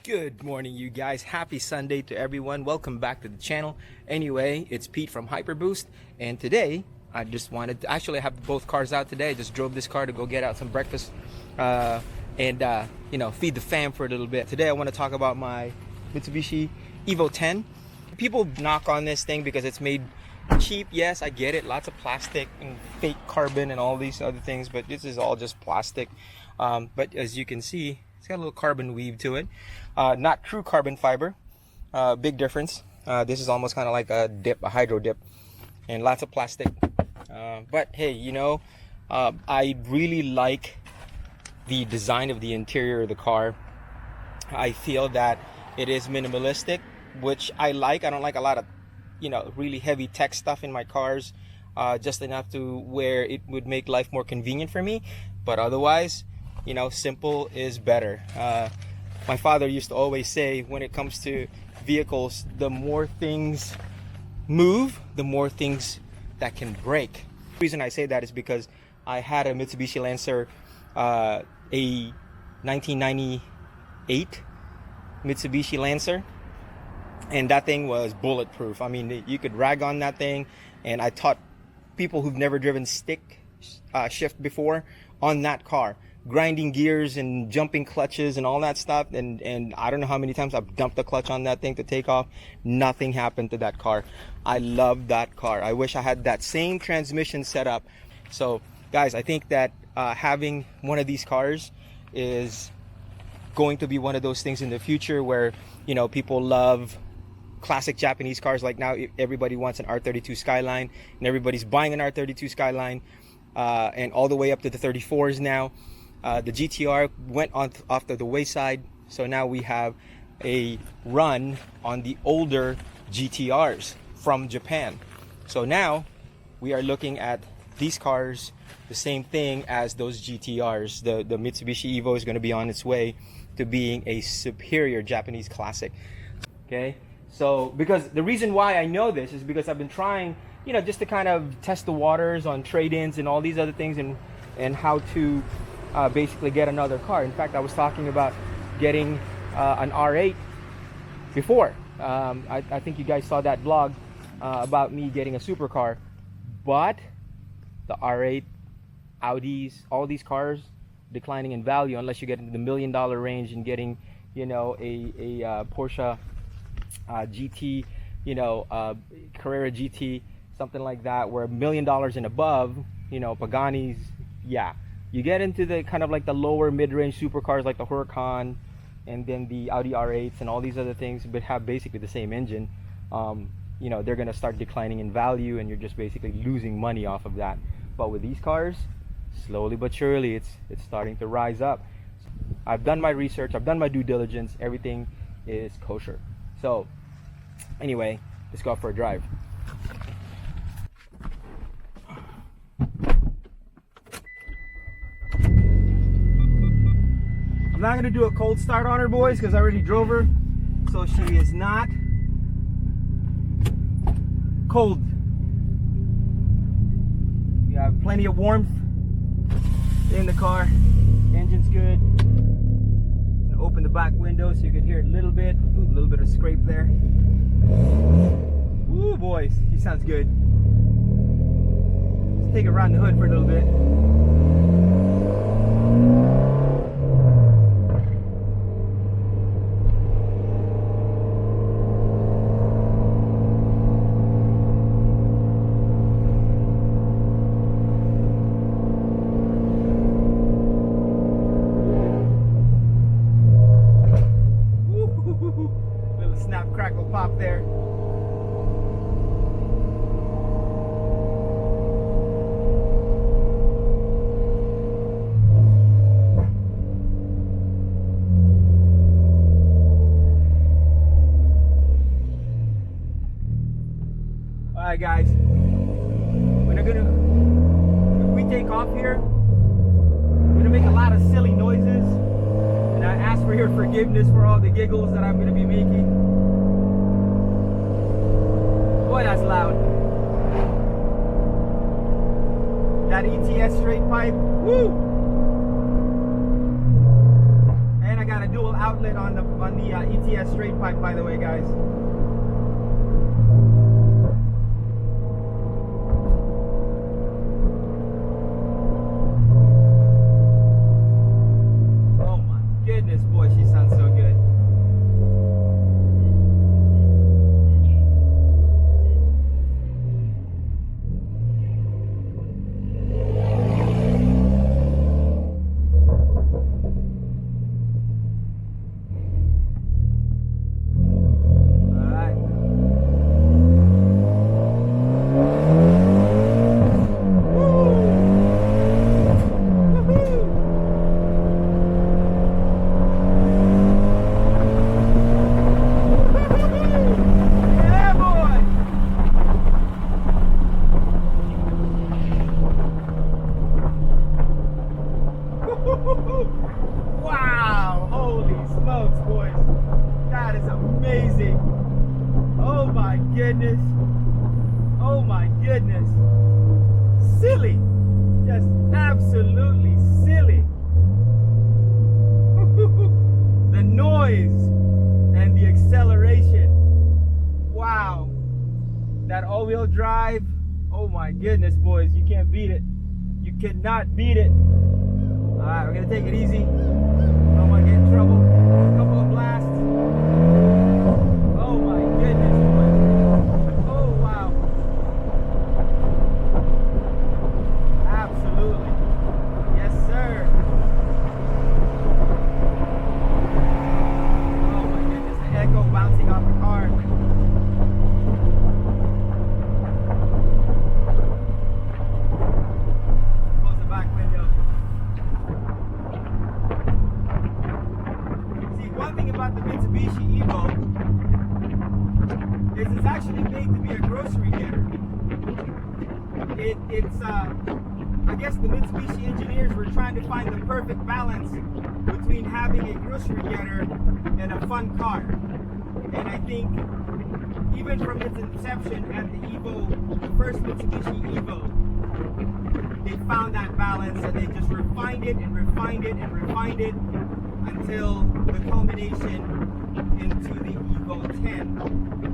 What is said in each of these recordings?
Good morning, you guys. Happy Sunday to everyone. Welcome back to the channel. Anyway, it's Pete from Hyperboost, and today I just wanted to actually have both cars out today. I just drove this car to go get out some breakfast and feed the fam for a little bit. Today I want to talk about my Mitsubishi Evo 10. People knock on this thing because it's made cheap. Yes, I get it. Lots of plastic and fake carbon and all these other things, but this is all just plastic. But as you can see, it's got a little carbon weave to it. Not true carbon fiber. Big difference. This is almost kind of like a dip, a hydro dip, and lots of plastic. But hey, I really like the design of the interior of the car. I feel that it is minimalistic, which I like. I don't like a lot of, really heavy tech stuff in my cars. Just enough to where it would make life more convenient for me. But otherwise, simple is better. My father used to always say, when it comes to vehicles, the more things move, the more things that can break. The reason I say that is because I had a Mitsubishi Lancer, a 1998 Mitsubishi Lancer, and that thing was bulletproof. I mean, you could rag on that thing, and I taught people who've never driven stick shift before on that car, grinding gears and jumping clutches and all that stuff, and I don't know how many times I've dumped the clutch on that thing to take off. Nothing happened to that car. I love that car. I wish I had that same transmission set up. So guys, I think that having one of these cars is going to be one of those things in the future where people love classic Japanese cars. Like now everybody wants an R32 Skyline, and everybody's buying an R32 Skyline, and all the way up to the 34s now. The GTR went off to the wayside, so now we have a run on the older GTRs from Japan. So now we are looking at these cars, the same thing as those GTRs. The Mitsubishi Evo is going to be on its way to being a superior Japanese classic. Okay, so because the reason why I know this is because I've been trying, just to kind of test the waters on trade-ins and all these other things, and how to basically get another car. In fact, I was talking about getting an R8 before. I think you guys saw that vlog about me getting a supercar, but the R8, Audis, all these cars declining in value unless you get into the $1 million range and getting a Porsche GT, Carrera GT, something like that, where $1 million and above, Paganis. Yeah, you get into the kind of like the lower mid-range supercars like the Huracan and then the Audi R8s and all these other things, but have basically the same engine. They're going to start declining in value, and you're just basically losing money off of that. But with these cars, slowly but surely, it's starting to rise up. I've done my research, I've done my due diligence, everything is kosher. So anyway, let's go out for a drive. I'm not gonna do a cold start on her, boys, because I already drove her, so she is not cold. We have plenty of warmth in the car. Engine's good. Gonna open the back window so you can hear it a little bit. Ooh, a little bit of scrape there. Ooh, boys, she sounds good. Let's take it around the hood for a little bit. Snap, crackle, pop there. Alright guys, if we take off here, we're gonna make a lot of silly noises, and I ask for your forgiveness for all the giggles that I'm gonna be making. Boy, that's loud. That ETS straight pipe, woo! And I got a dual outlet on the ETS straight pipe, by the way, guys. Oh my goodness, boy, she sounds so good. Wow, holy smokes, boys. That is amazing. Oh my goodness. Oh my goodness. Silly. Just absolutely silly. The noise and the acceleration. Wow. That all-wheel drive. Oh my goodness, boys. You can't beat it. You cannot beat it. Alright, we're gonna take it easy. Don't want to get in trouble. A couple of blasts. Oh my goodness, boys. Oh wow. Absolutely. Yes, sir. Oh my goodness, the echo bouncing off the car. Close the back window. One thing about the Mitsubishi Evo is it's actually made to be a grocery getter. I guess the Mitsubishi engineers were trying to find the perfect balance between having a grocery getter and a fun car. And I think even from its inception at the Evo, the first Mitsubishi Evo, they found that balance and they just refined it and refined it and refined it until the culmination into the Evo 10.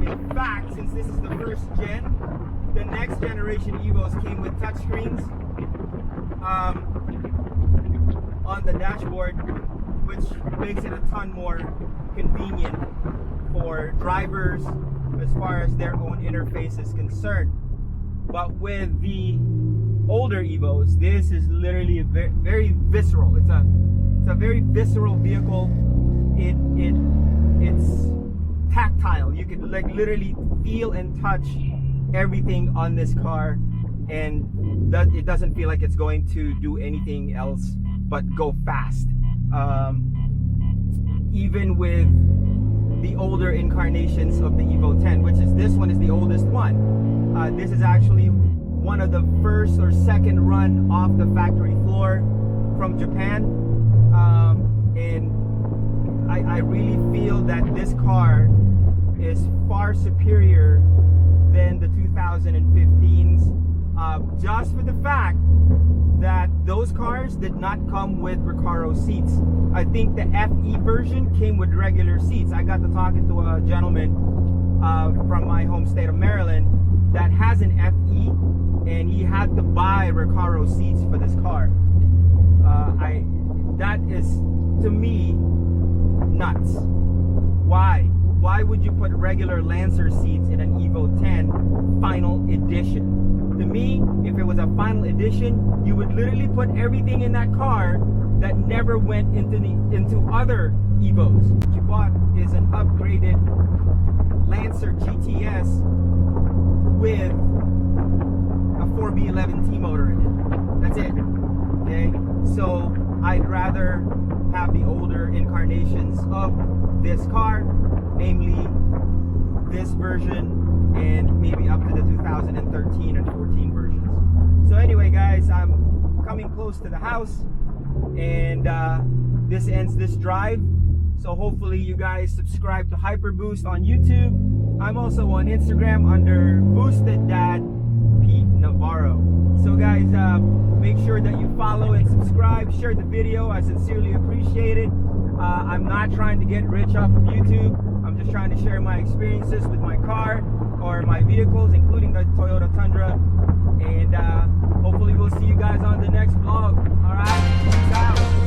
In fact, since this is the first gen, the next generation Evos came with touchscreens on the dashboard, which makes it a ton more convenient for drivers as far as their own interface is concerned. But with the older Evos, this is literally a very, very visceral. It's a very visceral vehicle. It's tactile. You could like literally feel and touch everything on this car, and it doesn't feel like it's going to do anything else but go fast. Even with the older incarnations of the Evo 10, which is this one is the oldest one. This is actually one of the first or second run off the factory floor from Japan. And I really feel that this car is far superior than the 2015s, just for the fact that those cars did not come with Recaro seats. I think the FE version came with regular seats. I got to talking to a gentleman from my home state of Maryland that has an FE, and he had to buy Recaro seats for this car. That is, to me, nuts. Why would you put regular Lancer seats in an Evo 10 final edition? To me, if it was a final edition, you would literally put everything in that car that never went into other Evos. What you bought is an upgraded Lancer GTS with a 4B11T motor in it. That's it. Okay, so I'd rather have the older incarnations of this car, namely this version and maybe up to the 2013 and 14 versions. So anyway, guys, I'm coming close to the house, and this ends this drive. So hopefully you guys subscribe to HyperBoost on YouTube. I'm also on Instagram under Boosted Dad Pete Navarro. So guys, Make sure that you follow and subscribe, share the video. I sincerely appreciate it. I'm not trying to get rich off of YouTube. I'm just trying to share my experiences with my car or my vehicles, including the Toyota Tundra. And hopefully we'll see you guys on the next vlog. All right, peace out.